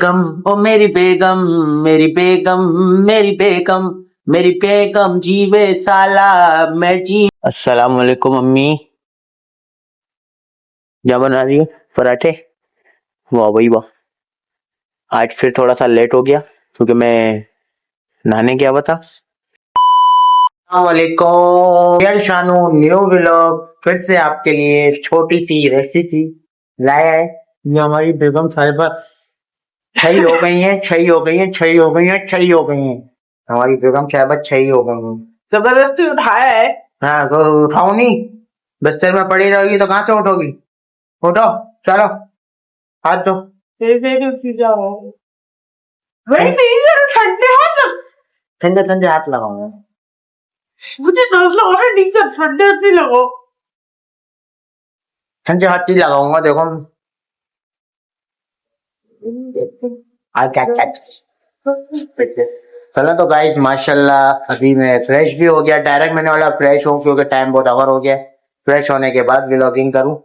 बेगम ओ मेरी बेगम, मेरी बेगम, मेरी बेगम, मेरी बेगम जीवे साला मैं जी। अस्सलाम वालेकुम अम्मी। क्या बना रही हो? पराठे? वाह भाई वाह। आज फिर थोड़ा सा लेट हो गया क्योंकि मैं नहाने गया हुआ था। अस्सलाम वालेकुम यार शानू, न्यू व्लॉग फिर से आपके लिए छोटी सी रेसिपी लाया है। ये हमारी बेगम साहिबा छही हो गई हैं, छही हो गई हैं, छही हो गई हैं, छही हो गई हैं। हमारी बेगम साहिबा छही हो गई हैं। जबरदस्ती उठाया है। हाँ तो उठाओ नहीं, बिस्तर में पड़ी रहेगी तो कहाँ से उठोगी? उठो, चलो हाथ दो। ठंडे हाथ लग- ठंडे ठंडे हाथ लगाओ। मुझे नजला हो रहा है, नहीं कर ठंडे हाथ नहीं लगाओ। ठंडे हाथ ही लगाऊंगा, देखो। चलो तो गाइस माशाल्लाह अभी मैं फ्रेश भी हो गया। डायरेक्ट मैंने वाला फ्रेश हूँ क्योंकि टाइम बहुत ओवर हो गया। फ्रेश होने के बाद व्लॉगिंग करूँ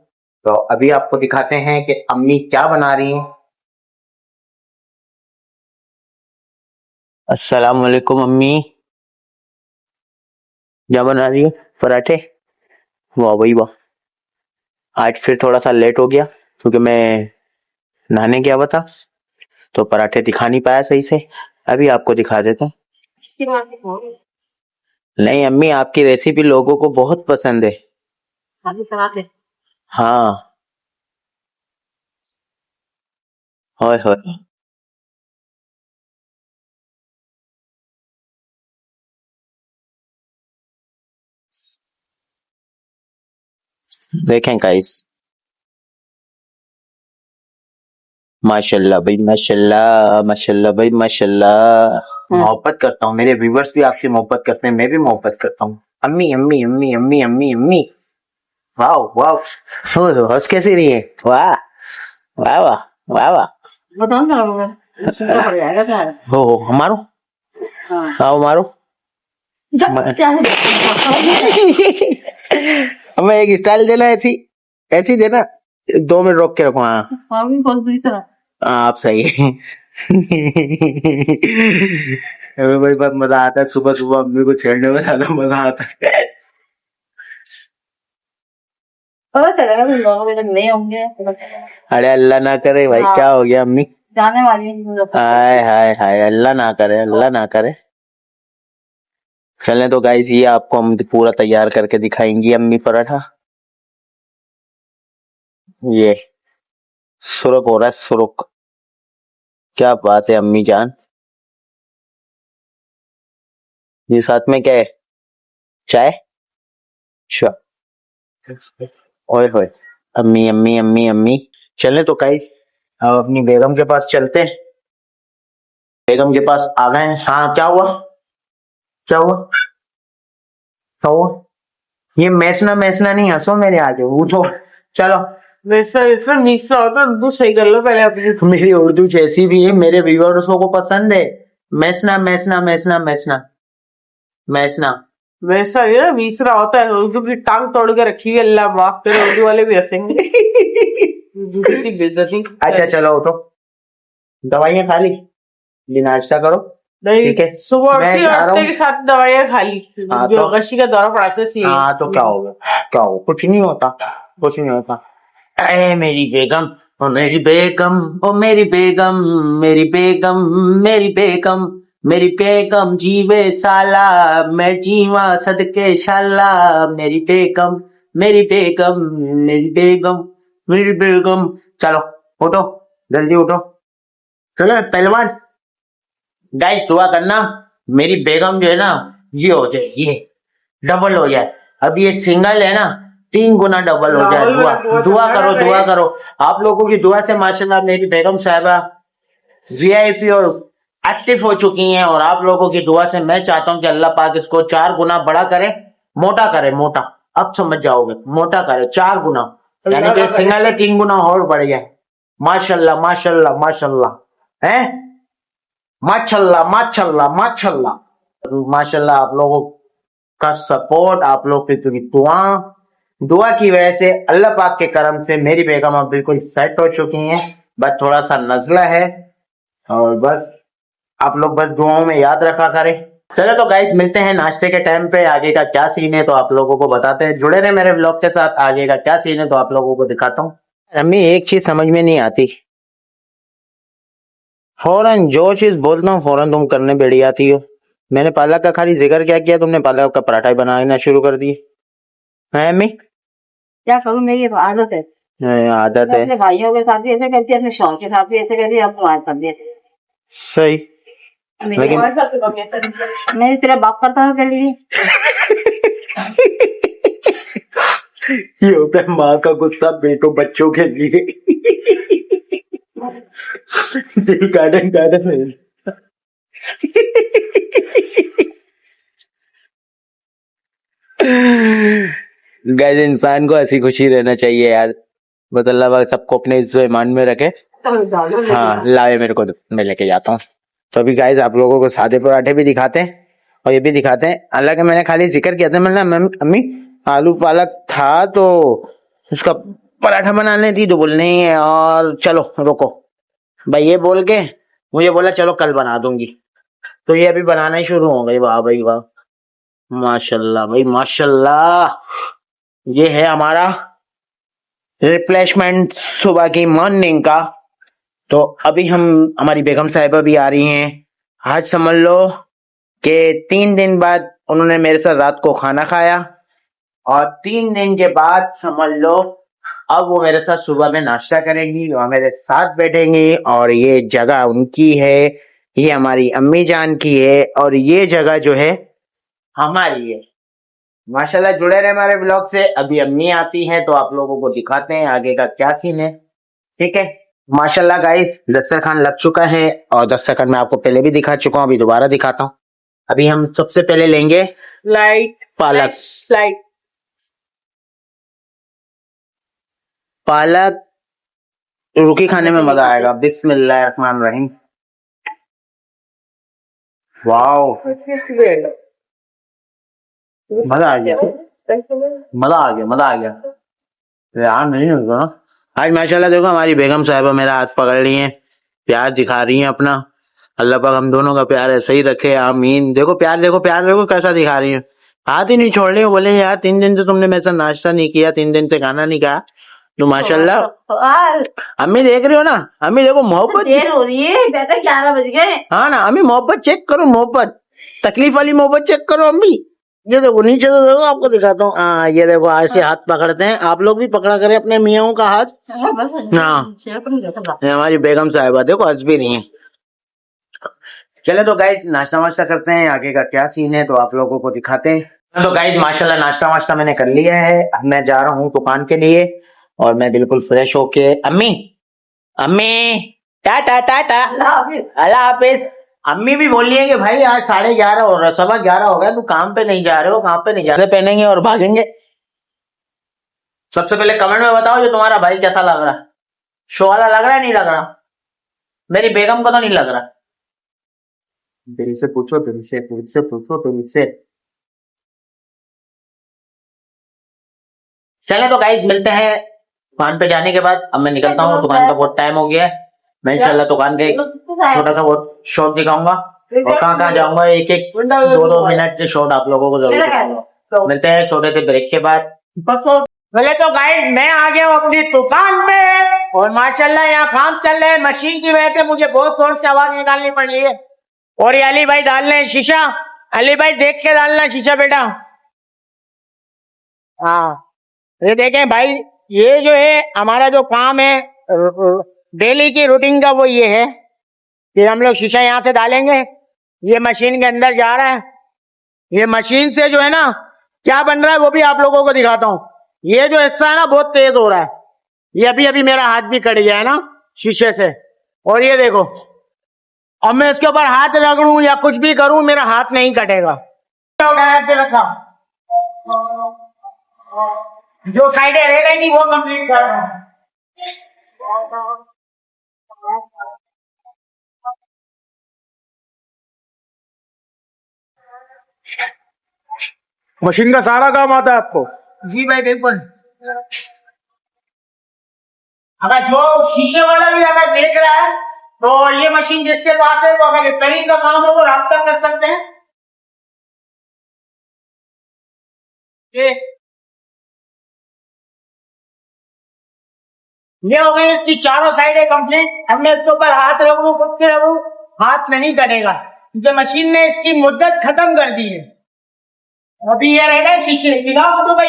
तो अभी आपको दिखाते हैं कि अम्मी क्या बना रही हैं। अस्सलाम वालेकुम अम्मी। क्या बना रही हो? पराठे? वाह भाई वाह। आज फिर थोड़ा सा लेट हो गया क्योंकि मैं नहाने गया हुआ था तो पराठे दिखा नहीं पाया सही से। अभी आपको दिखा देता हूँ। नहीं अम्मी, आपकी रेसिपी लोगों को बहुत पसंद है। हाँ, होय होय। देखें गाइस, माशाल्लाह भाई माशाल्लाह, माशाल्लाह भाई माशाल्लाह। मोहब्बत करता हूँ, मेरे व्यूवर्स भी आपसे मोहब्बत करते हैं, मैं भी मोहब्बत करता हूँ। अम्मी अम्मी अम्मी अम्मी अम्मी अम्मी। वाह वाह, हंस कैसी रही है? वाह वाह वाह वाह वाह। बताओ क्या होगा? हो हमारो, आओ मारो। हमें एक स्टाइल देना, ऐसी ऐसी देना। 2 मिनट रोक के रखो। हाँ आप सही है। हमें बड़ी बात मजा आता है, सुबह सुबह अम्मी को छेड़ने में ज्यादा मजा आता है। पता चलेगा तुम लोगों में नहीं होंगे। अरे अल्लाह ना करे भाई, क्या हो गया अम्मी? जाने वाली है। हाय हाय हाय, अल्लाह ना करे, अल्लाह ना करे। चलें तो गाइस, ये आपको हम पूरा तैयार करके दिखाएंगी अम्मी पराठा। ये सुरख हो रहा है, सुरख। क्या बात है अम्मी जान। ये साथ में क्या है? चाय? अच्छा। ओए होए, अम्मी अम्मी अम्मी अम्मी। चलें तो गाइस, अब अपनी बेगम के पास चलते हैं। बेगम के पास आ गए हैं। हाँ क्या हुआ? क्या हुआ? क्या हुआ? ये मैसना मैसना नहीं, हंसो मेरे आगे, उठो चलो। वैसा वैसा मिश्रा होता है, उर्दू सही कर लो पहले अपनी। मेरी उर्दू जैसी भी है, मेरे व्यूअर्सों को पसंद है। मैसना मैसना मैसना मैसना मैसना। वैसा ये मिश्रा होता है, उर्दू की टांग तोड़ के रखी हुई है, अल्लाह माफ करे, उर्दू वाले भी हंसेंगे। कितनी बेइज्जती। अच्छा चलो उठो, दवाइयाँ खा ली, नाश्ता करो। नहीं, ठीक है, सुबह मैं उठते जा रहा उठते हूँ। के साथ दवाइयाँ खा ली। हाँ, जो तो- गशी का दौरा पड़ाते थे। हाँ तो क्या होगा? क्या होगा? कुछ नहीं होता, कुछ नहीं होता। ऐ मेरी बेगम ओ मेरी बेगम, ओ मेरी बेगम, मेरी बेगम, मेरी बेगम, मेरी बेगम जीवे साला मैं जीवा सदके शाला। मेरी बेगम, मेरी बेगम, मेरी बेगम, मेरी बेगम। चलो उठो, जल्दी उठो। चलो पहलवान, गाइस दुआ करना मेरी बेगम जो है ना, ये हो जाए, ये डबल हो जाए। अब ये सिंगल है ना, 3 गुना डबल हो जाए। दुआ दुआ करो, दुआ करो। आप लोगों की दुआ से माशाल्लाह मेरी बेगम साहिबा वीआईपी और एक्टिव हो चुकी हैं, और आप लोगों की दुआ से मैं चाहता हूं कि अल्लाह पाक इसको 4 गुना बड़ा करे, मोटा करे, मोटा। अब समझ जाओगे, मोटा करे 4 गुना, यानी कि सिंगल है 3 गुना और बढ़ जाए। माशाल्लाह माशाल्लाह माशाल्लाह है, माशाल्लाह माशाल्लाह माशाल्लाह माशाल्लाह। आप लोगों का सपोर्ट, आप लोग की दुआ की वजह से, अल्लाह पाक के करम से मेरी बेगम अब बिल्कुल सेट हो चुकी हैं। बस थोड़ा सा नजला है, और बस आप लोग बस दुआओं में याद रखा करें। चलो तो गाइस मिलते हैं नाश्ते के टाइम पे। आगे का क्या सीन है तो आप लोगों को बताते हैं। जुड़े रहे मेरे ब्लॉग के साथ। आगे का क्या सीन है तो आप लोगों को दिखाता हूँ। अम्मी एक चीज समझ में नहीं आती, फौरन जो चीज बोलता हूँ फौरन तुम करने बैठ जाती हो। मैंने पालक का खाली जिक्र क्या किया, तुमने पालक का पराठा ही बनाना शुरू कर दिए है अम्मी। क्या करूं, मेरी ये तो आदत है। आदत मैं है। अपने भाइयों के साथ भी ऐसे करती है, अपने शौहर के साथ भी ऐसे करती है, अब तुम्हारे साथ भी ऐसे। सही। लेकिन नहीं, तेरा बाप करता था चलिए। ये होता है माँ का गुस्सा बेटों बच्चों के लिए। दिल गार्डन गार्डन है। गैस इंसान को हंसी खुशी रहना चाहिए यार। बस अल्लाह पाक सबको अपने इज्जत ईमान में रखे। हाँ लाए मेरे को दो, मैं लेके जाता हूँ। तो अभी गाइस आप लोगों को सादे पराठे भी दिखाते हैं और ये भी दिखाते हैं। हालांकि मैंने खाली जिक्र किया था, मैंने अम्मी आलू पालक था तो उसका पराठा बनाने थी, तो बोल नहीं है और चलो रुको भाई ये बोल के मुझे बोला चलो कल बना दूंगी। तो ये अभी बनाना ही शुरू हो गई। वाह भाई वाह, माशाल्लाह भाई माशाल्लाह। ये है हमारा रिप्लेसमेंट सुबह की मॉर्निंग का। तो अभी हमारी बेगम साहिबा भी आ रही हैं। आज समझ लो कि 3 दिन बाद उन्होंने मेरे साथ रात को खाना खाया और 3 दिन के बाद समझ लो अब वो मेरे साथ सुबह में नाश्ता करेंगी और मेरे साथ बैठेंगी। और ये जगह उनकी है, ये हमारी अम्मी जान की है और ये जगह जो है हमारी है। माशाल्लाह जुड़े रहे हमारे ब्लॉग से। अभी अम्मी आती हैं तो आप लोगों को दिखाते हैं आगे का क्या सीन है। ठीक है माशाल्लाह गाइस दस्तरखान लग चुका है और दस्तरखान मैं आपको पहले भी दिखा चुका हूँ, अभी दोबारा दिखाता हूँ। अभी हम सबसे पहले लेंगे लाइट पालक। लाइट पालक रूखी खाने में मजा आएगा। बिस्मिल्लाहिर्रहमानिर्रहीम। वाओ मजा आ गया, मजा आ गया, मजा आ गया यार। नहीं होगा आज माशाल्लाह। देखो हमारी बेगम साहिबा मेरा हाथ पकड़ ली हैं, प्यार दिखा रही हैं अपना। अल्लाह पाक हम दोनों का प्यार ऐसे ही रखे, आमीन। देखो प्यार, देखो प्यार, देखो कैसा दिखा रही है। हाथ ही नहीं छोड़ रही। बोले यार 3 दिन से तुमने मेरे साथ नाश्ता नहीं किया, 3 दिन से खाना नहीं खाया। तो माशाल्लाह अम्मी देख रही हो ना, अम्मी देखो मोहब्बत देर हो रही है, बेटा 11 बज गए। हाँ ना अम्मी मोहब्बत चेक करो, मोहब्बत तकलीफ वाली मोहब्बत चेक करो अम्मी। ये देखो नीचे तो देखो, आपको दिखाता हूँ। हाँ ये देखो ऐसे हाथ पकड़ते हैं। आप लोग भी पकड़ा करें अपने मियाओं का हाथ। हाँ ये हमारी बेगम साहिबा देखो हंस भी नहीं है। चले तो गाइस नाश्ता वाश्ता करते हैं, आगे का क्या सीन है तो आप लोगों को दिखाते हैं। तो गाइस माशाल्लाह नाश्ता वाश्ता मैंने कर लिया है। अब मैं जा रहा हूँ दुकान के लिए और मैं बिल्कुल फ्रेश होके अम्मी अम्मी टाटा टाटा अल्लाह हाफिज। अम्मी भी बोल रही है कि भाई आज 11:30 हो रहा, 11:15 हो गया, तू काम पे नहीं जा रहे हो, कहाँ पे नहीं जा रहे। पहनेंगे और भागेंगे। सबसे पहले कमेंट में बताओ जो तुम्हारा भाई कैसा लग रहा है। शो वाला लग रहा है नहीं लग रहा? मेरी बेगम को तो नहीं लग रहा। दिल से पूछो, दिल से पूछो, दिल से। चले तो गाइस मिलते हैं दुकान पे जाने के बाद। अब मैं निकलता हूँ, दुकान का बहुत टाइम हो गया है। मैं इंशाल्लाह दुकान के छोटा सा बहुत शॉट दिखाऊंगा और कहाँ जाऊंगा एक एक 2-2 मिनट के शॉट आप लोगों को जरूर दिखाऊंगा। मिलते हैं छोटे से ब्रेक के बाद। पहले तो गाइस मैं आ गया हूँ अपनी दुकान में और माशाल्लाह यहाँ काम चल रहा है। मशीन की वजह से मुझे बहुत जोर से आवाज निकालनी पड़ रही है। और ये अली भाई डाल रहे हैं शीशा। अली भाई देख के डालना शीशा बेटा। हाँ ये देखें भाई, ये जो है हमारा जो काम है डेली की रूटीन का, वो ये है कि हम लोग शीशा यहाँ से डालेंगे, ये मशीन के अंदर जा रहा है। ये मशीन से जो है ना क्या बन रहा है वो भी आप लोगों को दिखाता हूँ। ये जो हिस्सा है ना बहुत तेज हो रहा है। ये अभी अभी मेरा हाथ भी कट गया है ना शीशे से। और ये देखो अब मैं इसके ऊपर हाथ रगड़ूं या कुछ भी करूं मेरा हाथ नहीं कटेगा। रखा जो साइडें रह गई थी वो कंप्लीट कर रहा हूं। मशीन का सारा काम आता है आपको? जी भाई बिल्कुल। अगर जो शीशे वाला भी अगर देख रहा है तो ये मशीन जिसके पास है वो अगर रिपेयरिंग का काम हो वो राब्ता कर सकते हैं। ये हो गई इसकी चारों साइडें कंप्लीट। अब मैं इसके ऊपर हाथ रखूं खुद से रखूं, हाथ नहीं कटेगा क्योंकि मशीन ने इसकी मुद्दत खत्म कर दी है। अभी ये रहेगा शीशे, दिखाओ तो भाई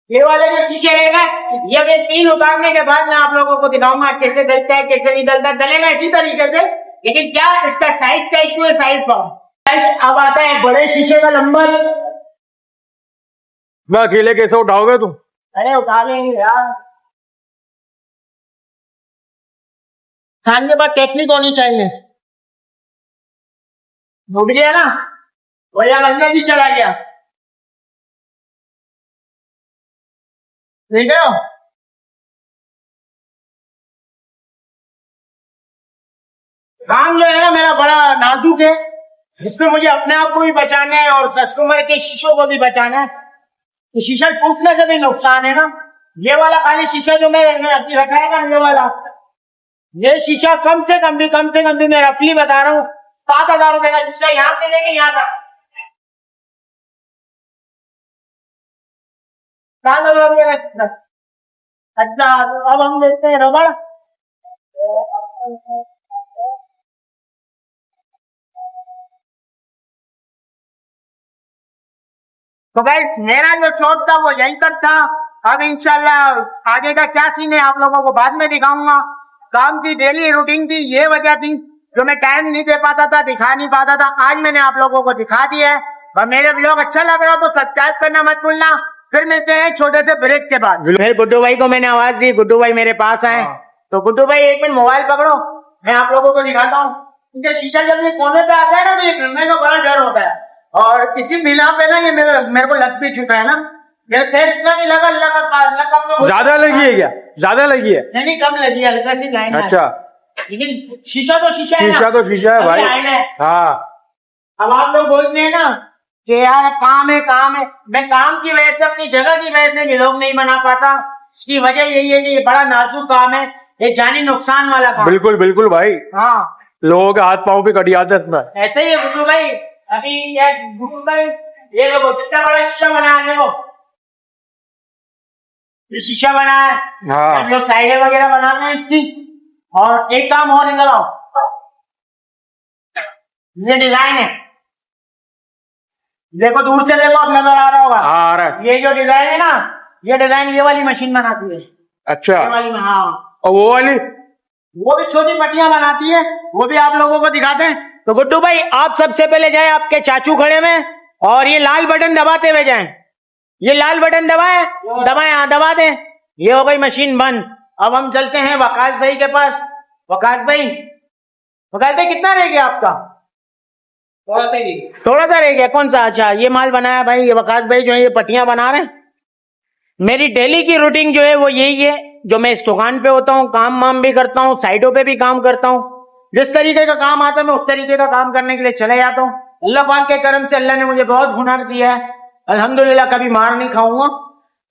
ये वाले जो शीशे रहेगा, ये भी 3 उतारने के बाद मैं आप लोगों को दिखाऊंगा कैसे डलता है कैसे नहीं डलता। डलेगा इसी तरीके से, लेकिन क्या इसका साइज का इशू है, साइज प्रॉब्लम। अब आता है बड़े शीशे का नंबर। मैं अकेले कैसे उठाओगे तुम? अरे उठा लेंगे यार, खाने के बाद टेक्निक होनी चाहिए। उठ गया ना, भैया अंदर भी चला गया, ठीक है। काम जो है ना मेरा बड़ा नाजुक है, इसमें मुझे अपने आप को भी बचाना है और कस्टमर के शीशों को भी बचाना है। तो शीशा टूटने से भी नुकसान है ना। ये वाला खाली शीशा जो मैंने अभी रखा है ना, ये वाला, ये शीशा कम से कम भी मैं रफली बता रहा हूँ 7,000 रुपए का शीशा यहाँ से लेके यहाँ का 7,000 रुपए का शीशा। अच्छा, अब हम लेते हैं रबड़। तो भाई मेरा जो शॉट था वो यहीं तक था। अब इंशाल्लाह आगे का क्या सीन है आप लोगों को बाद में दिखाऊंगा। काम की डेली रूटीन थी, ये वजह थी जो मैं टाइम नहीं दे पाता था, दिखा नहीं पाता था। आज मैंने आप लोगों को दिखा दिया है। और मेरे ब्लॉग अच्छा लग रहा हो तो सब्सक्राइब करना मत भूलना। फिर मिलते हैं छोटे से ब्रेक के बाद। फिर गुड्डू भाई को मैंने आवाज दी, गुड्डू भाई मेरे पास आए। तो गुड्डू भाई 1 मिनट मोबाइल पकड़ो, मैं आप लोगों को दिखाता हूँ। क्योंकि शीशा जब ये कोने पे आता है ना तो ये गिरने का बड़ा डर होता है। और किसी मिला पे ना ये मेरे को लग भी चुका है ना, मेरे पैर इतना नहीं लगा, ज्यादा लगी है क्या? ज्यादा लगी है? नहीं कम लगी है, हल्का सी लाइन है। अच्छा, लेकिन शीशा तो शीशा है ना। शीशा तो शीशा है भाई। हाँ, अब आप लोग बोलते हैं ना कि यार काम है काम है। मैं काम की वजह से, अपनी जगह की वजह से व्लॉग नहीं बना पाता। इसकी वजह यही है कि ये बड़ा नाजुक काम है, ये जानी नुकसान वाला काम। बिल्कुल बिल्कुल भाई। हाँ, लोगों के हाथ पाँव भी कट जाते हैं इसमें। ऐसे ही है गुड्डू भाई। अभी ये गुड्डू भाई, ये देखो कितना बड़ा शीशा बना है, देखो ये शीशा बना है। हाँ, हम लोग साइडें वगैरह बनाते हैं इसकी। और एक काम और, इधर आओ, ये डिजाइन है, देखो दूर से देखो, अब नजर आ रहा होगा। आ रहा है। ये जो डिजाइन है ना, ये डिजाइन ये वाली मशीन बनाती है। अच्छा, ये वाली, हाँ। और वो वाली? वो भी छोटी पट्टियां बनाती है, वो भी आप लोगों को दिखाते हैं। तो गुड्डू भाई आप सबसे पहले जाएं आपके चाचू खड़े में, और ये लाल बटन दबाते हुए जाएं। ये लाल बटन दबाएं, हाँ दबा दें। ये हो गई मशीन बंद। अब हम चलते हैं वकास भाई के पास। वकास भाई कितना रह गया आपका? थोड़ा सा रह गया। कौन सा? अच्छा, ये माल बनाया भाई, ये वकास भाई जो है ये पट्टियां बना रहे हैं। मेरी डेली की रूटीन जो है वो यही है, जो मैं इस दुकान पे होता हूँ, काम वाम भी करता हूँ, साइडों पे भी काम करता हूँ। जिस तरीके का काम आता है मैं उस तरीके का काम करने के लिए चले जाता हूँ। अल्लाह पाक के करम से अल्लाह ने मुझे बहुत हुनर दिया है, अल्हम्दुलिल्लाह, कभी मार नहीं खाऊंगा।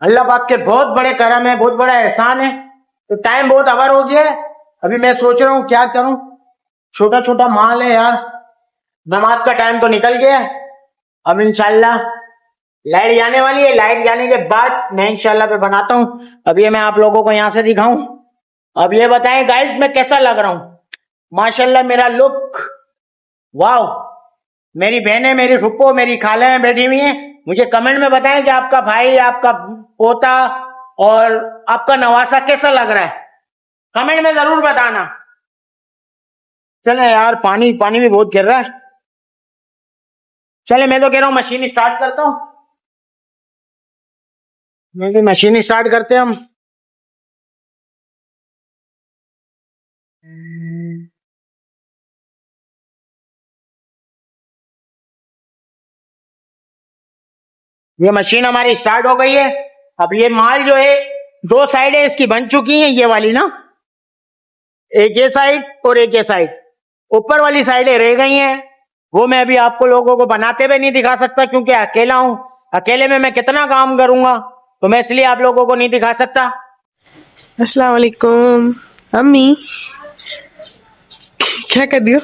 अल्लाह पाक के बहुत बड़े करम है, बहुत बड़ा एहसान है। तो टाइम बहुत अवर हो गया है, अभी मैं सोच रहा हूँ क्या करूँ। छोटा छोटा माल है यार, नमाज का टाइम तो निकल गया है। अब इंशाल्लाह लाइट जाने वाली है, लाइट जाने के बाद मैं इंशाल्लाह पे बनाता हूँ। अब ये मैं आप लोगों को यहाँ से दिखाऊं। अब ये बताएं गाइस मैं कैसा लग रहा हूँ? माशाल्लाह मेरा लुक, वाव। मेरी बहनें, मेरी फुप्पो, मेरी खालें बैठी हुई हैं। मुझे कमेंट में बताएं कि आपका भाई, आपका पोता और आपका नवासा कैसा लग रहा है, कमेंट में जरूर बताना। चले यार, पानी भी बहुत गिर रहा है। चले, मैं तो कह रहा हूँ मशीन स्टार्ट करता हूँ। मशीन स्टार्ट करते हैं हम। ये मशीन हमारी स्टार्ट हो गई है। अब ये माल जो है, 2 साइडें इसकी बन चुकी हैं, ये वाली ना, एक ये साइड और एक ये साइड। ऊपर वाली साइडें रह गई हैं, वो मैं अभी आपको लोगों को बनाते हुए नहीं दिखा सकता क्योंकि अकेला हूं। अकेले में मैं कितना काम करूंगा, तो मैं इसलिए आप लोगों को नहीं दिखा सकता। अस्सलाम वालेकुम अम्मी। क्या कर रही हो?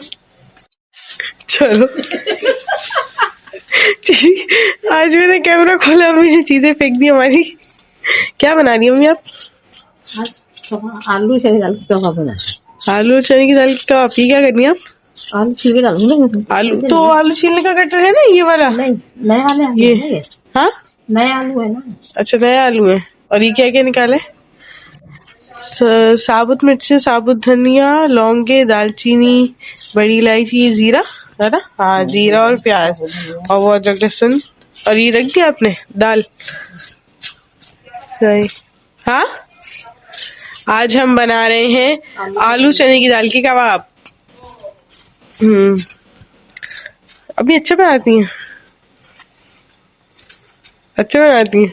चलो आज मैंने कैमरा खोला, मैंने चीजें फेंक दी हमारी। क्या बना रही है मम्मी आप? आलू चने दाल की कबाब बना। आलू और चने की दाल की कबाब। ये क्या करनी है आप? आलू छील के डालूंगा ना। आलू तो आलू छीलने का कटर है ना ये वाला? नहीं, नए वाले आलू ये है ना ये। हाँ नए आलू है ना। अच्छा, नए आलू है। और ये क्या क्या निकाले? साबुत मिर्च, साबुत धनिया, लौंगे, दालचीनी, बड़ी इलायची, जीरा है ना? हाँ, जीरा और प्याज और वो अदरक लहसुन। और ये रख दिया आपने दाल? सही। हाँ, आज हम बना रहे हैं आलू चने की दाल की कबाब। अभी अच्छे बनाती हैं, अच्छे बनाती हैं।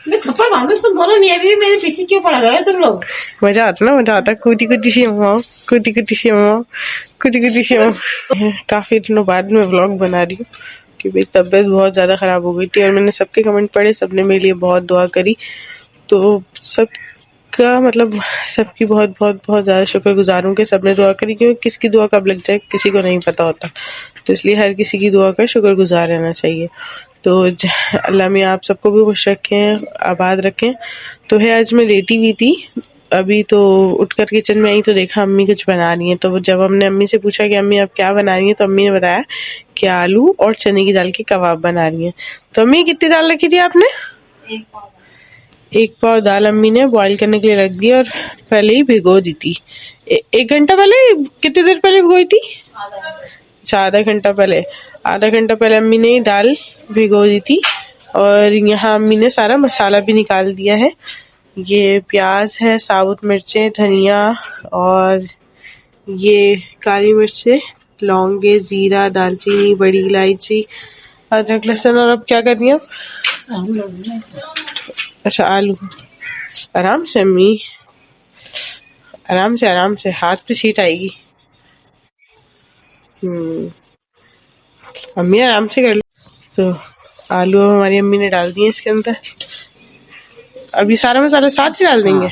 मैं थप्पड़ मारूंगी तुम दोनों में। अभी मेरे पीछे क्यों पड़ गए तुम लोग? मजा आता ना, मजा आता। कुटी कुटी सी माओ, कुटी कुटी सी माओ, कुटी कुटी सी माओ। काफी दिनों बाद में व्लॉग बना रही हूँ क्योंकि तबीयत बहुत ज्यादा खराब हो गई थी और मैंने सबके कमेंट पढ़े, सबने मेरे लिए बहुत दुआ करी। तो सबका मतलब सबकी बहुत बहुत बहुत ज्यादा शुक्रगुजार हूँ कि सबने दुआ करी, क्योंकि किसकी दुआ कब लग जाए किसी को नहीं पता होता। तो इसलिए हर किसी की दुआ का शुक्रगुजार रहना चाहिए। तो अल्लाह मियाँ आप सबको भी खुश रखें, आबाद रखें। तो है आज मैं लेटी हुई थी, अभी तो उठकर किचन में आई तो देखा अम्मी कुछ बना रही हैं। तो जब हमने अम्मी से पूछा कि अम्मी आप क्या बना रही हैं, तो अम्मी ने बताया कि आलू और चने की दाल के कबाब बना रही हैं। तो अम्मी कितनी दाल रखी थी आपने? एक पाव दाल अम्मी ने बॉईल करने के लिए रख दी और पहले ही भिगो दी थी। 1 घंटा पहले? कितनी देर पहले भिगोई थी? अच्छा, आधा घंटा पहले। आधा घंटा पहले अम्मी ने दाल भिगो दी थी। और यहाँ अम्मी ने सारा मसाला भी निकाल दिया है। ये प्याज है, साबुत मिर्चें, धनिया और ये काली मिर्चें, लौंगे, जीरा, दालचीनी, बड़ी इलायची, अदरक लहसुन। और अब क्या करनी है आप? अच्छा, आलू। आराम से अम्मी, आराम से, आराम से, हाथ पे छीट आएगी। अम्मी आराम से कर लो। तो आलू हमारी अम्मी ने डाल दिए इसके अंदर। अभी सारा मसाला साथ ही डाल देंगे?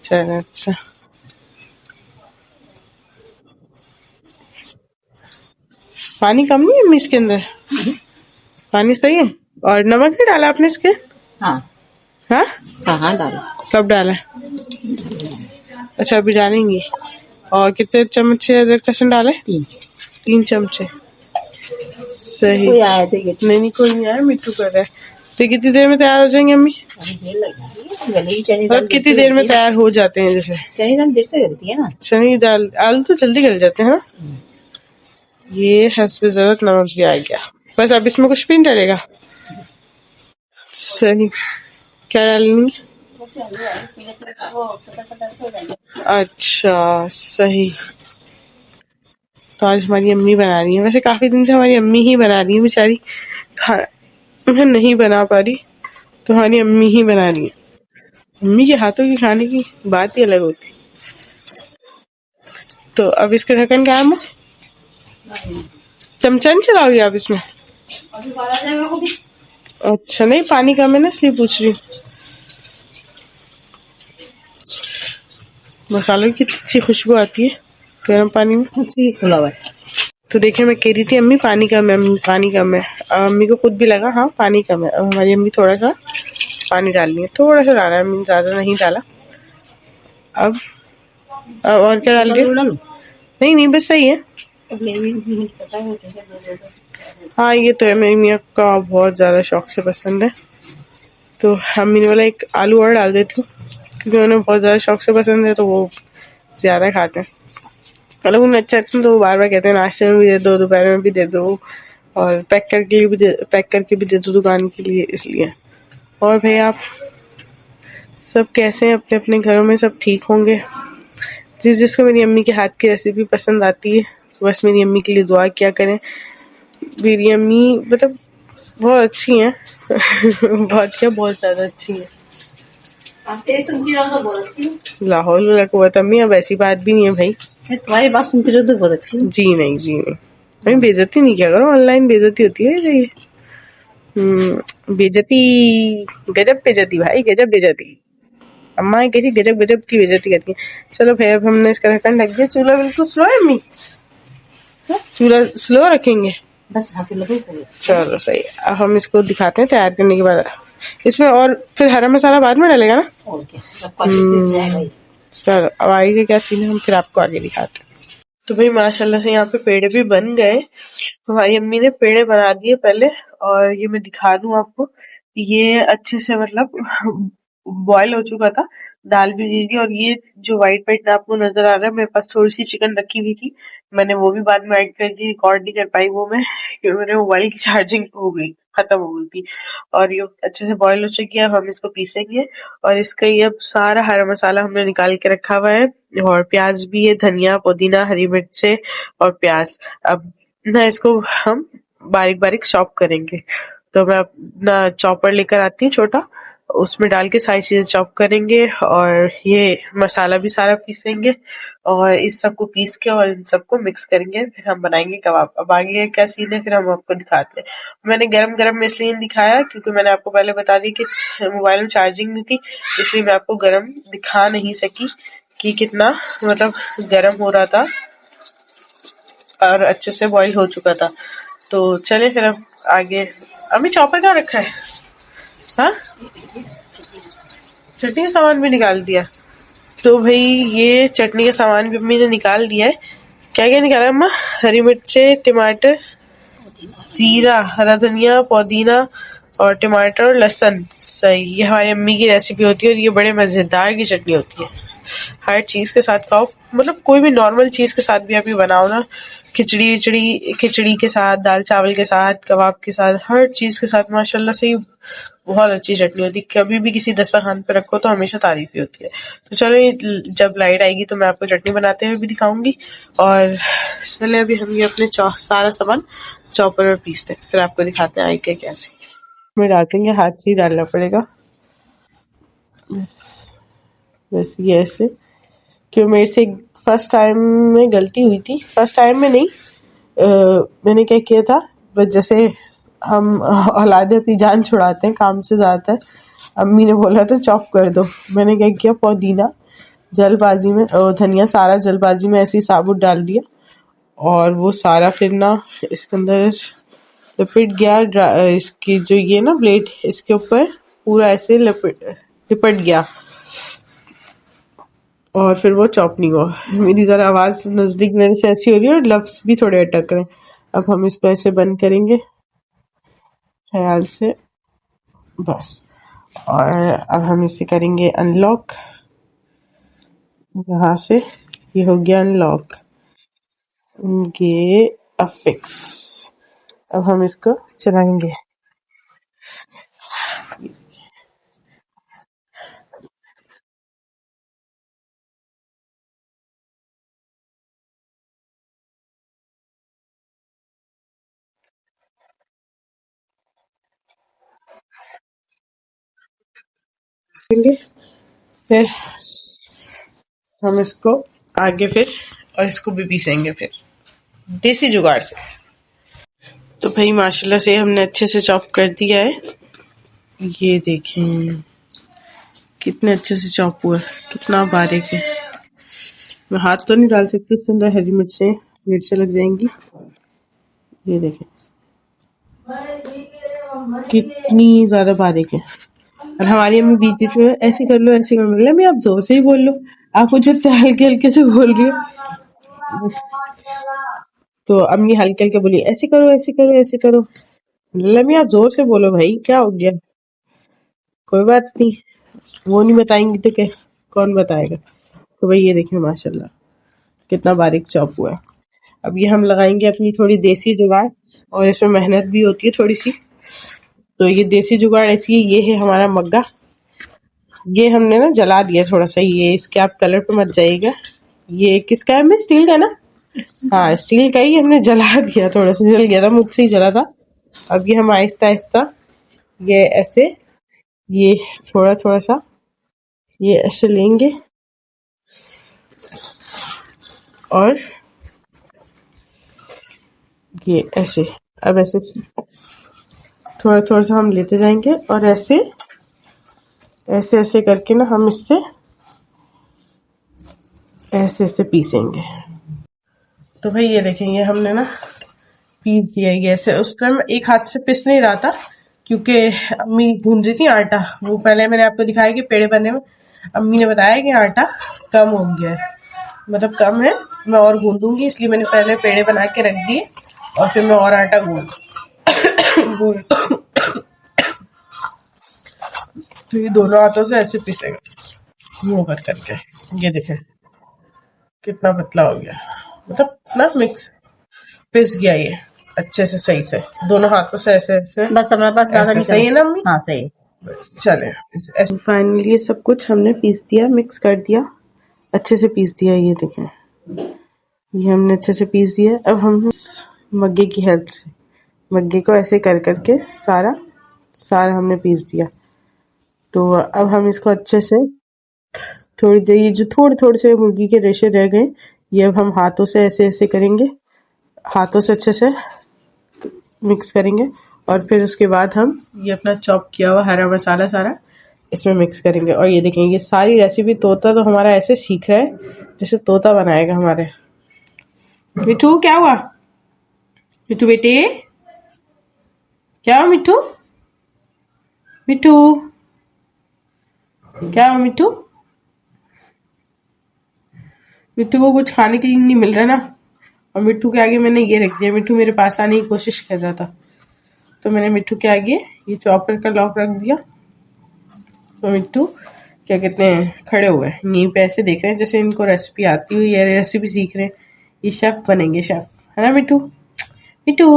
चलो, अच्छा। पानी कम नहीं है अम्मी इसके अंदर? पानी सही है। और नमक नहीं डाला आपने इसके? हाँ हाँ हाँ डालो। कब डाला? अच्छा, अभी डालेंगी। और कितने चम्मच अदरक लहसुन डाले? 3 चमचे। सही। कोई आए थे कि नहीं कोई नहीं आया, मिट्टू कर रहा है। तो कितनी देर में तैयार हो जाएंगे अम्मी? गली चने दाल और कितनी देर में तैयार हो जाते हैं? जैसे चने दाल देर से गलती है ना। चने की दाल, आलू तो जल्दी गल जाते हैं। ये हस्बे जरूरत नमक भी आ गया। बस अब इसमें कुछ भी नहीं डलेगा? सही। क्या डालनी? अच्छा, सही। तो आज हमारी अम्मी बना रही है। वैसे काफी दिन से हमारी अम्मी ही बना रही है, बेचारी खाना नहीं बना पा रही, तो हमारी अम्मी ही बना रही है। अम्मी के हाथों की खाने की बात ही अलग होती। तो अब इसका ढक्कन क्या है? चमचा नहीं चलाओगे आप इसमें? अच्छा, नहीं पानी कम है ना इसलिए पूछ रही हूँ। मसालों की अच्छी खुशबू आती है गर्म पानी में। खुला हुआ है। तो देखिए मैं कह रही थी अम्मी पानी कम है, अम्मी पानी कम है। अम्मी को खुद भी लगा हाँ पानी कम है। अब हमारी अम्मी थोड़ा सा पानी डालनी है, थोड़ा सा डाला है अम्मी, ज्यादा नहीं डाला। अब और क्या डाल रही हो? नहीं बस सही है। हाँ ये तो है, मेरी मियाँ का बहुत ज्यादा शौक से पसंद है, तो अम्मी ने बोला एक आलू और डाल देती हूँ, क्योंकि उन्हें बहुत ज्यादा शौक से पसंद है तो वो ज्यादा खाते हैं। मतलब उन्हें अच्छा लगता है तो वो बार बार कहते हैं नाश्ते में भी दे दो, दोपहर में भी दे दो, और पैक करके भी दे दो दुकान के लिए, इसलिए। और भैया आप सब कैसे हैं? अपने अपने घरों में सब ठीक होंगे? जिसको मेरी अम्मी के हाथ की रेसिपी पसंद आती है तो बस मेरी अम्मी के लिए दुआ क्या करें। मेरी अम्मी मतलब बहुत अच्छी हैं बहुत ज्यादा अच्छी हैं। लाहौल वाला कुव्वत अम्मी, अब ऐसी बात भी नहीं है भाई। तुम्हारी बात सुनती रहो तो बहुत अच्छी। जी नहीं मैं बेइज्जती नहीं किया करो, ऑनलाइन बेइज्जती होती है ये। बेइज्जती, गजब बेइज्जती भाई, गजब बेइज्जती। अम्मा कैसी गजब की बेइज्जती करती है। चलो भाई अब हमने इसका ढक्कन ढक दिया। चूल्हा बिल्कुल स्लो है अम्मी? चूल्हा स्लो रखेंगे? बस हाँ स्लो ही करो। चलो सही। अब हम इसको दिखाते हैं तैयार करने के बाद। इसमें और फिर हरा मसाला बाद में डालेगा ना? और क्या, सब क्वालिटी से जाएगा ही। चलो अब आगे क्या सीन है हम फिर आपको आगे दिखाते हैं। तो भाई माशाल्लाह से यहाँ पे पेड़े भी बन गए। हमारी अम्मी ने पेड़े बना दिए पहले, और ये मैं दिखा दूं आपको। ये अच्छे से मतलब बॉयल हो चुका था, दाल भी दी थी। और ये जो व्हाइट व्हाइट आपको नजर आ रहा है, मेरे पास थोड़ी सी चिकन रखी हुई थी, मैंने वो भी बाद में ऐड कर दी। रिकॉर्ड नहीं कर पाई वो मैं, क्योंकि मेरे मोबाइल की चार्जिंग हो गई, खत्म हो गई थी। और ये अच्छे से बॉयल हो चुकी है। अब हम इसको पीसेंगे, और इसका ये अब सारा हरा मसाला हमने निकाल के रखा हुआ है, और प्याज भी है, धनिया, पुदीना, हरी मिर्च और प्याज। अब ना इसको हम बारीक बारीक चॉप करेंगे। तो मैं अपना चॉपर लेकर आती हूँ छोटा, उसमें डाल के सारी चीजें चॉप करेंगे, और ये मसाला भी सारा पीसेंगे, और इस सबको पीस के और इन सबको मिक्स करेंगे, फिर हम बनाएंगे कबाब। अब आगे क्या सीन है फिर हम आपको दिखाते हैं। मैंने गरम गरम में इसलिए नहीं दिखाया क्योंकि मैंने आपको पहले बता दी कि मोबाइल में चार्जिंग नहीं थी, इसलिए मैं आपको गरम दिखा नहीं सकी कि कितना मतलब गरम हो रहा था और अच्छे से बॉईल हो चुका था। तो चले फिर हम आगे। अभी चॉपर कहाँ रखा है? हाँ, चटनी का सामान भी निकाल दिया। तो भाई ये चटनी का सामान भी अम्मी ने निकाल दिया है। क्या क्या निकाला अम्मा? हरी मिर्चे, टमाटर, जीरा, हरा धनिया, पुदीना और टमाटर और लहसुन। सही, ये हमारी अम्मी की रेसिपी होती है, और ये बड़े मजेदार की चटनी होती है। हर चीज के साथ खाओ, मतलब कोई भी नॉर्मल चीज के साथ भी आप ये बनाओ ना, खिचड़ी के साथ, दाल चावल के साथ, कबाब के साथ, हर चीज के साथ माशाल्लाह से बहुत अच्छी चटनी होती है। कभी भी किसी दस्तरखान पे रखो तो हमेशा तारीफ ही होती है। तो चलो ये जब लाइट आएगी तो मैं आपको चटनी बनाते हुए भी दिखाऊंगी। और चले अभी हम ये अपने सारा सामान चॉपर में पीसते हैं, फिर आपको दिखाते हैं आगे कैसे में डालेंगे। हाथ से ही डालना पड़ेगा, बस ये ऐसे। क्यों मेरे से फर्स्ट टाइम में गलती हुई थी, फर्स्ट टाइम में नहीं, मैंने क्या किया था, बस जैसे हम औलादे अपनी जान छुड़ाते हैं काम से ज्यादातर, अम्मी ने बोला तो चॉप कर दो। मैंने क्या किया, पुदीना जल्दबाजी में, धनिया सारा जल्दबाजी में ऐसे ही साबुत डाल दिया, और वो सारा फिर ना इसके अंदर लिपट गया। इसकी जो ये ना ब्लेड, इसके ऊपर पूरा ऐसे लिपट गया, और फिर वो चॉप नहीं हुआ। मेरी जरा आवाज नजदीक लेने से ऐसी हो रही है, और लफ्ज भी थोड़े अटक रहे हैं। अब हम इसको ऐसे बंद करेंगे ख्याल से, बस। और अब हम इसे करेंगे अनलॉक, यहाँ से ये हो गया अनलॉक, ये अब फिक्स। अब हम इसको चलाएंगे। फिर हम इसको आगे फिर और इसको भी पीसेंगे फिर देसी जुगाड़ से। तो भाई माशाल्लाह से हमने अच्छे से चॉप कर दिया है, ये देखें कितने अच्छे से चॉप हुआ है, कितना बारीक है। मैं हाथ तो नहीं डाल सकती, उसके अंदर हरी मिर्चें लग जाएंगी। ये देखें कितनी ज्यादा बारीक है। और हमारी अम्मी बीच बीच में ऐसे कर लो ऐसे कर लो, मैं आप जोर से ही बोल लो, आप मुझे हल्के हल्के से बोल रही हो। तो अम्मी हल्के हल्के बोली ऐसे करो ऐसे करो ऐसे करो, लम्मी आप जोर से बोलो भाई, क्या हो गया? कोई बात नहीं, वो नहीं बताएंगी तो क्या कौन बताएगा। तो भाई ये देखिए माशाल्लाह कितना बारीक चॉप हुआ है। अब ये हम लगाएंगे अपनी थोड़ी देसी जुगाड़, और इसमें मेहनत भी होती है थोड़ी सी। तो ये देसी जुगाड़ ऐसी है, ये है हमारा मग्गा, ये हमने ना जला दिया थोड़ा सा, ये इसके आप कलर पे मत जाइएगा। ये किसका है? मैं स्टील का ना, हाँ स्टील का ही, हमने जला दिया, थोड़ा सा जल गया था, मुझसे ही जला था। अब ये हम आहिस्ता आहिस्ता ये ऐसे, ये थोड़ा थोड़ा सा ये ऐसे लेंगे, और ये ऐसे, अब ऐसे थोड़ा थोड़ा सा हम लेते जाएंगे, और ऐसे ऐसे ऐसे करके ना हम इससे ऐसे ऐसे पीसेंगे। तो भाई ये देखेंगे हमने ना पीस दिया ये ऐसे। उस टाइम एक हाथ से पिस नहीं रहा था क्योंकि अम्मी गूंद रही थी आटा। वो पहले मैंने आपको दिखाया कि पेड़े बनने में अम्मी ने बताया कि आटा कम हो गया है, मतलब कम है, मैं और गूंदूंगी, इसलिए मैंने पहले पेड़े बना के रख दिए और फिर मैं और आटा गूंद तो ये दोनों हाथों से ऐसे पिसेगा मुंह भर करके। ये देखें कितना पतला हो गया, मतलब ना मिक्स पिस गया ये अच्छे से सही से दोनों हाथों से ऐसे ऐसे। बस हमारे पास ज्यादा ऐसे नहीं सही है ना अम्मी? हाँ सही है। बस चले फाइनली ये सब कुछ हमने पीस दिया, मिक्स कर दिया, अच्छे से पीस दिया। ये देखें ये हमने अच्छे से पीस दिया। अब हम मग्गे की हेल्प से मग्गे को ऐसे कर करके सारा हमने पीस दिया। तो अब हम इसको अच्छे से थोड़ी देर, ये जो थोड़े से मुर्गी के रेशे रह गए ये अब हम हाथों से ऐसे ऐसे करेंगे, हाथों से अच्छे से मिक्स करेंगे और फिर उसके बाद हम ये अपना चॉप किया हुआ हरा मसाला सारा इसमें मिक्स करेंगे। और ये देखेंगे ये सारी रेसिपी तोता तो हमारा ऐसे सीख रहा है जैसे तोता बनाएगा हमारे। मिठू क्या हुआ? मिठू बेटे क्या हुआ? मिठू मिठू क्या हुआ? मिठू मिठू को कुछ खाने के लिए नहीं मिल रहा ना, और मिट्टू के आगे मैंने ये रख दिया। मिट्टू मेरे पास आने की कोशिश कर रहा था तो मैंने मिट्टू के आगे ये चॉपर का लॉक रख दिया। तो मिट्टू क्या कहते हैं खड़े हुए नींव पे ऐसे देख रहे हैं जैसे इनको रेसिपी आती हुई या रेसिपी सीख रहे हैं, ये शेफ बनेंगे, शेफ है ना मिट्टू? मिट्टू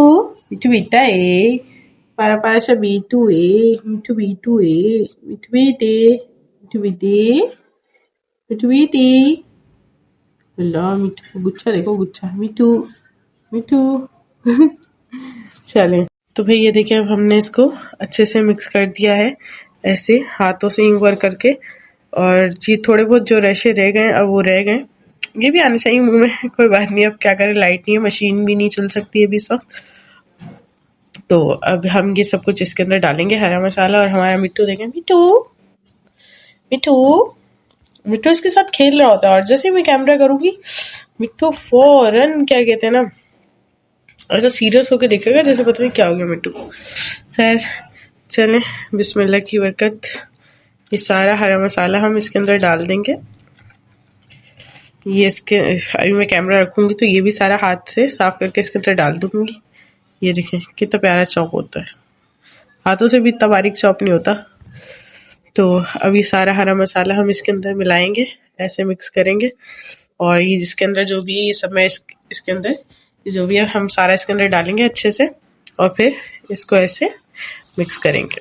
मिट्टू बेटा है पारा पारा सा बेटू है, मिट्टू बेटू है, मिट्टू बेटे मिट्टू बेटे मिट्टू बेटे। अल्लाह मिट्टू को गुच्छा देखो, गुच्छा मिट्टू मिट्टू चले तो भाई ये देखिए अब हमने इसको अच्छे से मिक्स कर दिया है ऐसे हाथों से एक बार करके। और ये थोड़े बहुत जो रेशे रह गए अब वो रह गए, ये भी आने चाहिए मुंह में, कोई बात नहीं, अब क्या करें, लाइट नहीं है, मशीन भी नहीं चल सकती है अभी इस वक्त। तो अब हम ये सब कुछ इसके अंदर डालेंगे हरा मसाला। और हमारा मिट्टू देखें, मिट्टू मिट्टू मिट्टू इसके साथ खेल रहा होता है और जैसे मैं कैमरा करूंगी मिट्टू फौरन क्या कहते हैं ना ऐसा सीरियस होके देखेगा जैसे पता नहीं क्या हो गया मिट्टू को। खैर चले बिस्मिल्लाह की बरकत। ये सारा हरा मसाला हम इसके अंदर डाल देंगे। ये इसके अभी मैं कैमरा रखूंगी तो ये भी सारा हाथ से साफ करके इसके अंदर डाल दूंगी। ये देखें कितना प्यारा चॉप होता है, हाथों से भी इतना बारीक चॉप नहीं होता। तो अभी सारा हरा मसाला हम इसके अंदर मिलाएंगे, ऐसे मिक्स करेंगे। और ये जिसके अंदर जो भी है ये सब मैं इसके अंदर जो भी है हम सारा इसके अंदर डालेंगे अच्छे से और फिर इसको ऐसे मिक्स करेंगे।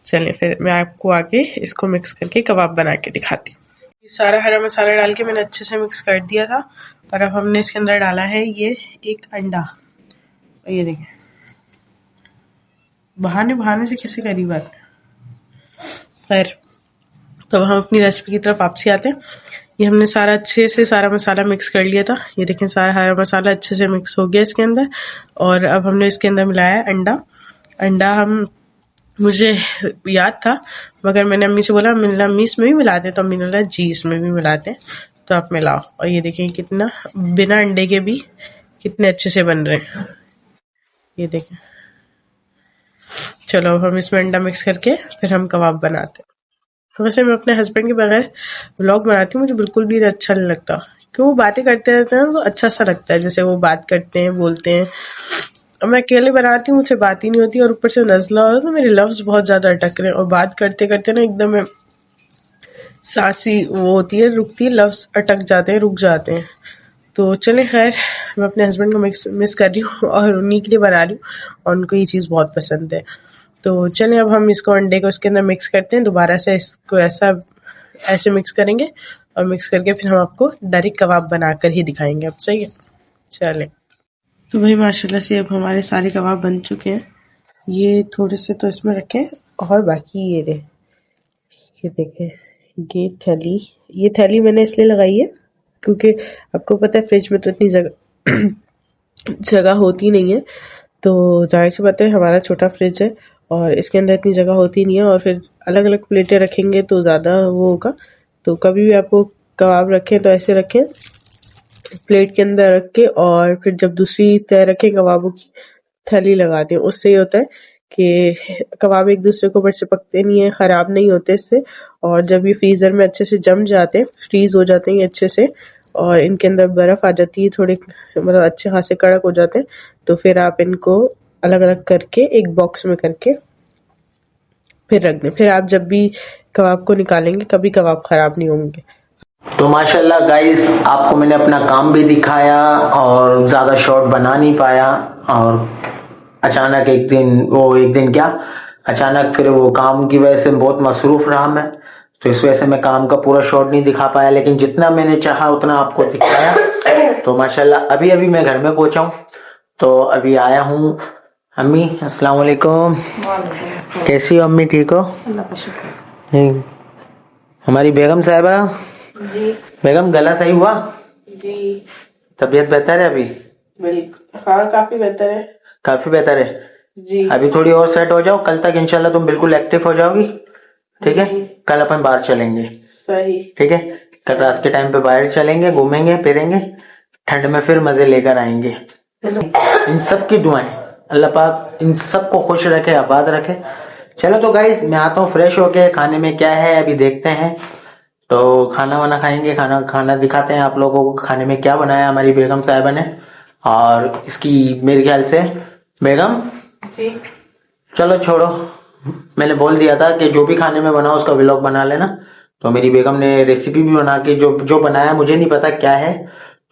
चलिए फिर मैं आपको आगे इसको मिक्स करके कबाब बना के दिखाती हूँ। ये सारा हरा मसाला डाल के मैंने अच्छे से मिक्स कर दिया था और अब हमने इसके अंदर डाला है ये एक अंडा। ये देखें बहाने से कैसे करी बात। खैर तो हम अपनी रेसिपी की तरफ वापसी आते हैं। ये हमने सारा अच्छे से सारा मसाला मिक्स कर लिया था। ये देखें सारा हरा मसाला अच्छे से मिक्स हो गया इसके अंदर। और अब हमने इसके अंदर मिलाया है अंडा हम मुझे याद था मगर मैंने अम्मी से बोला अम्मी इसमें भी मिलाते, तो अम्मी ने बोला जी इसमें भी मिलाते हैं, तो आप मिलाओ। और ये देखें कितना बिना अंडे के भी कितने अच्छे से बन रहे हैं। ये देखें चलो अब हम इसमें अंडा मिक्स करके फिर हम कबाब बनाते हैं। तो वैसे मैं अपने हस्बैंड के बगैर व्लॉग बनाती हूँ, मुझे बिल्कुल भी अच्छा नहीं लगता क्यों वो बातें करते रहते हैं तो अच्छा सा लगता है जैसे वो बात करते हैं बोलते हैं। और मैं अकेले बनाती हूँ मुझसे बात ही नहीं होती और ऊपर से नज़ला हो रहा तो मेरे लफ्ज़ बहुत ज़्यादा अटक रहे हैं और बात करते करते ना एकदम सांसी वो होती है रुकती है, लफ्ज़ अटक जाते हैं रुक जाते हैं। तो चले खैर मैं अपने हस्बैंड को मिस कर रही हूँ और उन्हीं के लिए बना रही हूँ और उनको ये चीज़ बहुत पसंद है। तो चलें अब हम इसको अंडे को इसके अंदर मिक्स करते हैं दोबारा से, इसको ऐसे मिक्स करेंगे और मिक्स करके फिर हम आपको डायरेक्ट कबाब बनाकर ही दिखाएंगे। अब सही है चलें। तो भाई माशाल्लाह से अब हमारे सारे कबाब बन चुके हैं। ये थोड़े से तो इसमें रखें और बाकी ये रहे, ये देखें ये थैली मैंने इसलिए लगाई है क्योंकि आपको पता है फ्रिज में तो इतनी जगह होती नहीं है, तो जाहिर सी बात है हमारा छोटा फ्रिज है और इसके अंदर इतनी जगह होती नहीं है और फिर अलग अलग प्लेटें रखेंगे तो ज़्यादा वो होगा। तो कभी भी आपको कबाब रखें तो ऐसे रखें प्लेट के अंदर रख के और फिर जब दूसरी तय रखे कबाबों की थैली लगा दें। उससे ये होता है कि कबाब एक दूसरे के ऊपर चिपकते नहीं है, खराब नहीं होते इससे। और जब ये फ्रीजर में अच्छे से जम जाते हैं, फ्रीज हो जाते हैं ये अच्छे से, और इनके अंदर बर्फ आ जाती है, थोड़े मतलब अच्छे खासे कड़क हो जाते हैं, तो फिर आप इनको अलग अलग करके एक बॉक्स में करके फिर रख दें। फिर आप जब भी कबाब को निकालेंगे कभी कबाब खराब नहीं होंगे। तो माशाल्लाह गाइस, आपको मैंने अपना काम भी दिखाया और ज़्यादा शॉर्ट बना नहीं पाया। और अचानक एक दिन क्या, अचानक फिर वो काम की वजह से बहुत मसरूफ़ रहा मैं, तो इस वजह से मैं काम का पूरा शॉर्ट नहीं दिखा पाया। लेकिन जितना मैंने चाहा उतना आपको दिखाया। तो माशाल्लाह अभी अभी मैं घर में पहुंचा हूँ, तो अभी आया हूँ। अम्मी अस्सलाम वालेकुम, कैसी हो अम्मी? ठीक हो? अल्लाह का शुक्र। हमारी बेगम साहिबा जी बेगम, गला सही हुआ? जी तबीयत बेहतर है अभी? हाँ काफी बेहतर है। काफी बेहतर है जी अभी थोड़ी और सेट हो जाओ, कल तक इंशाल्लाह तुम बिल्कुल एक्टिव हो जाओगी। ठीक है, कल अपन बाहर चलेंगे। सही। ठीक है, कल रात के टाइम पे बाहर चलेंगे, घूमेंगे फिरेंगे, ठंड में फिर मजे लेकर आएंगे। इन सब की दुआएं, अल्लाह पाक इन सब को खुश रखे, आबाद रखे। चलो तो गाइस, मैं आता हूँ फ्रेश होके। खाने में क्या है अभी देखते हैं, तो खाना वाना खाएंगे, खाना दिखाते हैं आप लोगों को खाने में क्या बनाया हमारी बेगम साहिबा ने। और इसकी मेरे ख्याल से बेगम जी चलो छोड़ो, मैंने बोल दिया था कि जो भी खाने में बना उसका व्लॉग बना लेना। तो मेरी बेगम ने रेसिपी भी बना के जो बनाया, मुझे नहीं पता क्या है,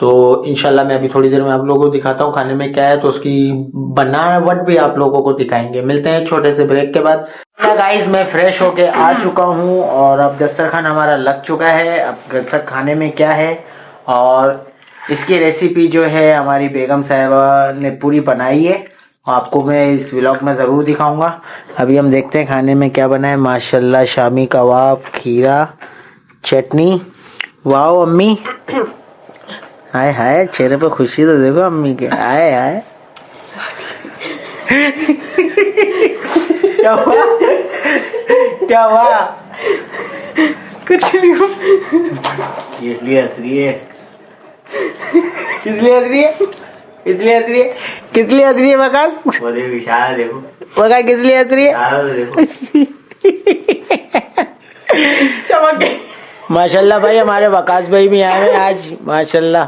तो इंशाल्लाह मैं अभी थोड़ी देर में आप लोगों को दिखाता हूँ खाने में क्या है, तो उसकी बनावट भी आप लोगों को दिखाएंगे। मिलते हैं छोटे से ब्रेक के बाद। गाइस, मैं फ्रेश होके आ चुका हूँ और अब दस्तरखान हमारा लग चुका है। अब दस्तरखान खाने में क्या है और इसकी रेसिपी जो है हमारी बेगम साहिबा ने पूरी बनाई है, आपको मैं इस व्लॉग में ज़रूर दिखाऊंगा। अभी हम देखते हैं खाने में क्या बना है। माशाल्लाह, शामी कबाब, खीरा, चटनी। वाह अम्मी, हाय हाय, चेहरे पे खुशी तो देखो अम्मी के, हाय हाय। क्या हुआ? क्या हुआ? कुछ नहीं। इसलिए हंस रही है, इसलिए हंस रही है, इसलिए हंस रही है, किस लिए हंस रही है वकास? इशारा देखो, वकास किस लिए हंस रही है? देखो। चमक गई। माशाल्लाह भाई, हमारे वकास भाई भी आए हैं आज, माशाल्लाह।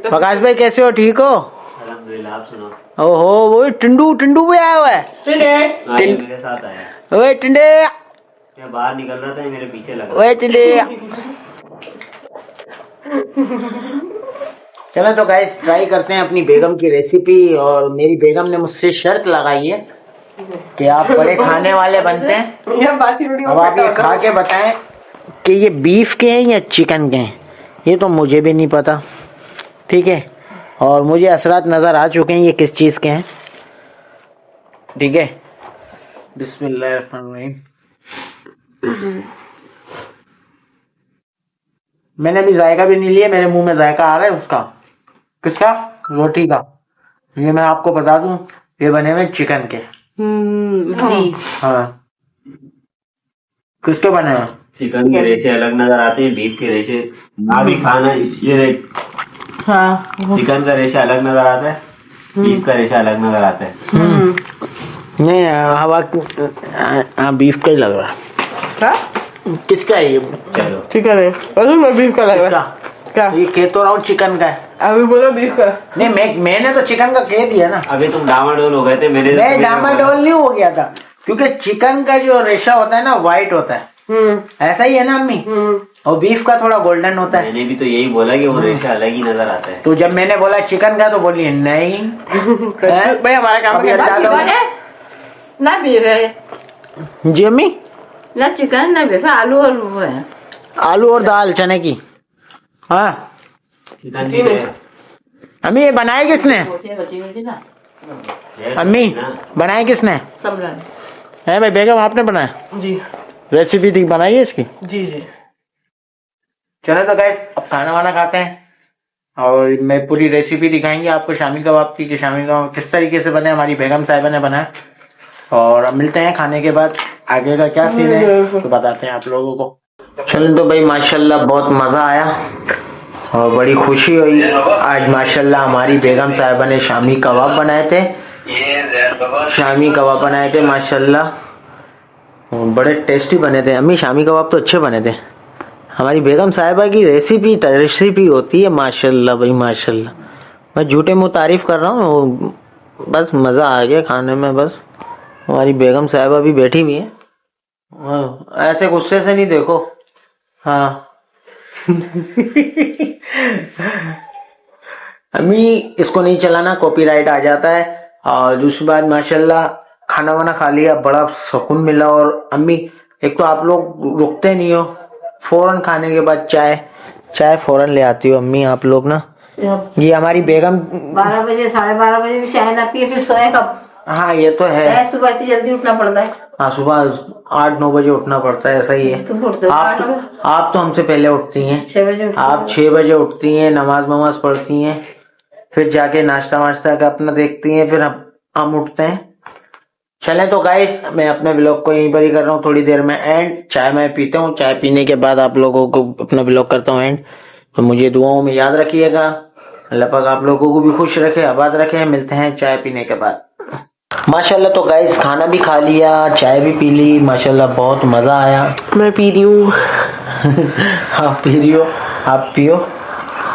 वकास भाई कैसे हो, ठीक हो? अल्हम्दुलिल्लाह, आप सुनो। ओहो, वो टिंडू भी आया हुआ है। मेरे साथ आया। ओए टिंडे, मैं बाहर निकल रहा था, मेरे पीछे लगा। ओए टिंडे। चलो तो गाइस, ट्राई करते हैं अपनी बेगम की रेसिपी। और मेरी बेगम ने मुझसे शर्त लगाई है कि आप बड़े खाने वाले बनते हैं। अब आप ये खा के बताएं कि ये बीफ के हैं या चिकन के हैं, ये तो मुझे भी नहीं पता। ठीक है, और मुझे असरात नज़र आ चुके हैं ये किस चीज़ के हैं। ठीक है, बिस्मिल्लाहिर्रहमानिर्रहीम। मैंने अभी जायका भी नहीं लिया, मेरे मुंह में जायका आ रहा है उसका। किसका? रोटी का। ये मैं आपको बता दूं, ये बने हुए चिकन के। जी हाँ, किसके बने हैं? चिकन के रेशे अलग नजर आते हैं, बीफ के रेशे ना भी खाना। ये देख, हाँ चिकन का रेशा अलग नजर आता है, बीफ का रेशा अलग नजर आता है। नहीं, हवा बीफ का ही लग रहा है। क्या? किसका है ये? चलो चिकन है, अरे मैं बीफ का लग रहा है। क्या? ये कह तो रहा हूँ चिकन का है। अभी बोला बीफ का। नहीं, मैंने तो चिकन का कह दिया ना। अभी तुम डामाडोल हो गए थे। मैं डामाडोल नहीं हो गया था, क्योंकि चिकन का जो रेशा होता है ना, व्हाइट होता है। ऐसा ही है ना अम्मी? और बीफ का थोड़ा गोल्डन होता है। मैंने भी तो यही बोला कि वो रेशा अलग ही नजर आता है। तो जब मैंने बोला चिकन का तो बोलिए नहीं। भाई हमारा काम अभी है। हटा दो। चिकन है ना बीफ है जी अम्मी, ना चिकन ना बीफ है, आलू और वो है। आलू और दाल चने की। हाँ चिकन की है। अम्मी, ये बनाए किसने? अम्मी, बनाए किसने? समरन है भाई बेगम, आपने बनाया? जी रेसिपी थी बनाई है इसकी? जी जी। चलो तो गाइस, अब खाना वाना खाते हैं और मैं पूरी रेसिपी दिखाएंगे आपको शामी कबाब की, कि शामी कबाब किस तरीके से बने, हमारी बेगम साहिबा ने बनाया। और अब मिलते हैं खाने के बाद, आगे का क्या सीन है तो बताते हैं आप लोगों को। चलो तो भाई, माशाल्लाह बहुत मजा आया और बड़ी खुशी हुई। आज माशाल्लाह हमारी बेगम साहिबा ने शामी कबाब बनाए थे, माशाल्लाह बड़े टेस्टी बने थे। अम्मी शामी कबाब तो अच्छे बने थे। हमारी बेगम साहिबा की रेसिपी होती है माशाल्लाह भाई माशाल्लाह। मैं झूठे मुंह तारीफ कर रहा हूँ, बस मज़ा आ गया खाने में। बस हमारी बेगम साहिबा भी बैठी हुई है, ऐसे गुस्से से नहीं देखो। हाँ अम्मी इसको नहीं चलाना, कॉपीराइट आ जाता है। और दूसरी बात माशाल्लाह खाना वाना खा लिया, बड़ा सुकून मिला। और अम्मी एक तो आप लोग रुकते नहीं हो, फौरन खाने के बाद चाय फौरन ले आती हो अम्मी आप लोग ना। ये हमारी बेगम 12 बजे 12:30 बजे भी चाय ना पिए फिर सोए कब? हाँ ये तो है, सुबह इतनी जल्दी उठना पड़ता है। हाँ सुबह 8-9 बजे उठना पड़ता है, ऐसा ही है। तुम उठते हो आप तो हमसे पहले उठती हैं। 6 बजे आप 6 बजे उठती हैं, नमाज पढ़ती हैं, फिर जाके नाश्ता वाश्ता का अपना देखती हैं, फिर हम उठते हैं। चलें तो गाइस मैं अपने व्लॉग को यहीं पर ही कर रहा हूँ, थोड़ी देर में एंड। चाय मैं पीता हूँ, चाय पीने के बाद आप लोगों को अपना व्लॉग करता हूँ एंड। तो मुझे दुआओं में याद रखिएगा। अल्लाह पाक आप लोगों को भी खुश रखे, आबाद रखे। मिलते हैं चाय पीने के बाद। माशाल्लाह तो गाइस खाना भी खा लिया, चाय भी पी ली, माशाल्लाह बहुत मजा आया। मैं पी रही हूँ। आप पी रही हो, आप पियो।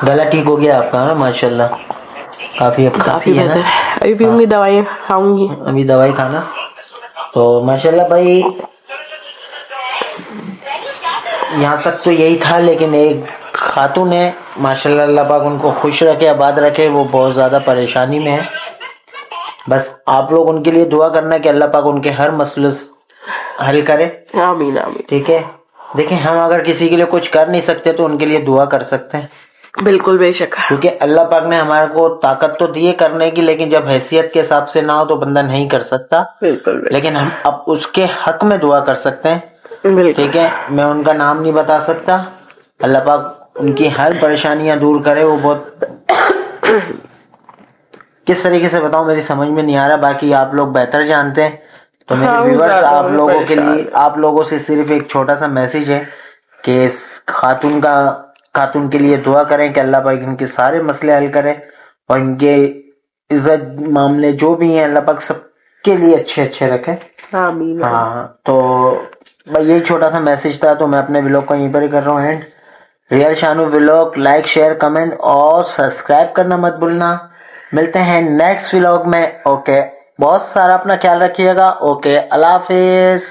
गला ठीक हो गया आपका ना माशाल्लाह, काफी अब खांसी है ना। अभी पीऊंगी, दवाई खाऊंगी, अभी दवाई खाना। तो माशाल्लाह भाई यहाँ तक तो यही था, लेकिन एक खातून है माशाल्लाह, अल्लाह पाक उनको खुश रखे, आबाद रखे। वो बहुत ज्यादा परेशानी में है, बस आप लोग उनके लिए दुआ करना कि अल्लाह पाक उनके हर मसले हल करे। आमीन आमीन। ठीक है, देखिए हम अगर किसी के लिए कुछ कर नहीं सकते तो उनके लिए दुआ कर सकते हैं। बिल्कुल बेशक, क्योंकि अल्लाह पाक ने हमारे को ताकत तो दी है करने की, लेकिन जब हैसियत के हिसाब से ना हो तो बंदा नहीं कर सकता। बिल्कुल लेकिन हम अब उसके हक में दुआ कर सकते हैं। बिल्कुल। ठीक है, मैं उनका नाम नहीं बता सकता। अल्लाह पाक उनकी हर परेशानियां दूर करे। वो बहुत किस तरीके से बताऊं मेरी समझ में नहीं आ रहा, बाकी आप लोग बेहतर जानते हैं। तो मेरे व्यूअर्स आप लोगों के लिए, आप लोगों से सिर्फ एक छोटा सा मैसेज है कि इस खातून के लिए दुआ करें कि अल्लाह पाक इनके सारे मसले हल करे और इनके इज्जत मामले जो भी हैं अल्लाह पाक सबके लिए अच्छे रखे। आमीन। हाँ तो भाई यही छोटा सा मैसेज था। तो मैं अपने व्लॉग को यहीं पर ही कर रहा हूँ and. Real Shanu vlog like share comment और सब्सक्राइब करना मत भूलना। मिलते हैं नेक्स्ट व्लॉग में। ओके, बहुत सारा अपना ख्याल रखिएगा। ओके, अल्लाह हाफिज।